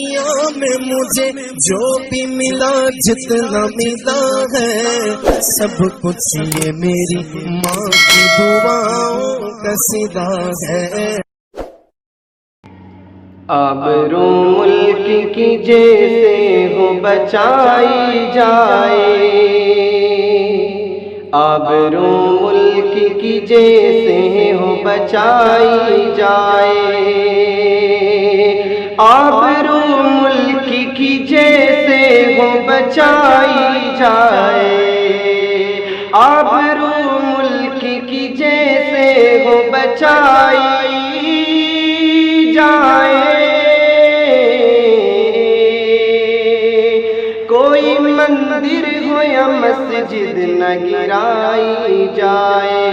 دنیا میں مجھے جو بھی ملا جتنا ملا ہے سب کچھ یہ میری ماں کی دعاؤں کا صدا ہے۔ آبرو ملک کی جیسے ہو بچائی جائے، آبرو ملک کی جیسے ہو بچائی جائے، آبرو ملک کی جیسے ہو بچائی جائے، آبرو ملک کی جیسے ہو بچائی جائے، کوئی مندر ہو یا مسجد نہ گرائی جائے،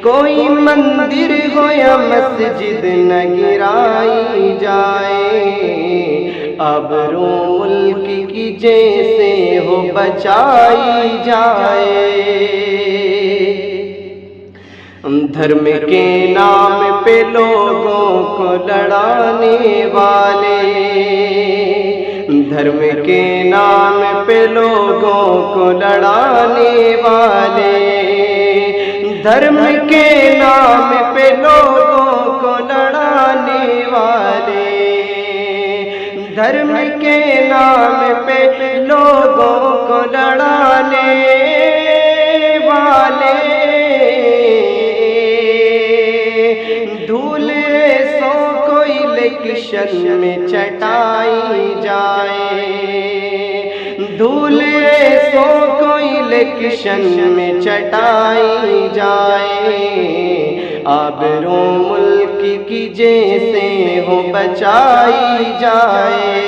کوئی مندر ہو یا مسجد نہ گرائی جائے، آبرو ملک کی جیسے ہو بچائی جائے۔ دھرم کے نام پہ لوگوں کو لڑانے والے، دھرم کے نام پہ لوگوں کو لڑانے والے، دھرم کے نام پہ لوگوں کو لڑانے والے، دھرم کے نام پہ لوگوں کو لڑانے والے، دھول سو کو الیکشن میں چٹائی جائے، دھول سو کو الیکشن میں چٹائی جائے، آبرو ملک کی جیسے ہو بچائی جائے۔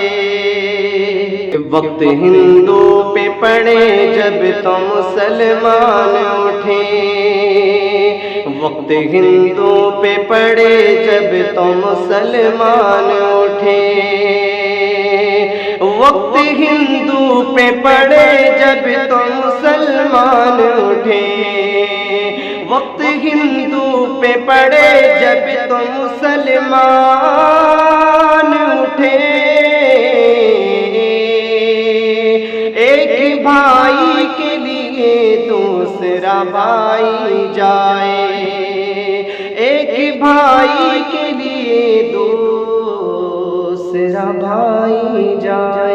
وقت ہندو پہ پڑے جب تو مسلمان اٹھے، وقت ہندو پہ پڑے جب تو مسلمان اٹھے، وقت ہندو پہ پڑے جب تو مسلمان اٹھے، وقت ہندو پہ پڑے جب تو مسلمان اٹھے، ایک بھائی کے لیے دوسرا بھائی جائے، ایک بھائی کے لیے دوسرا بھائی جائے۔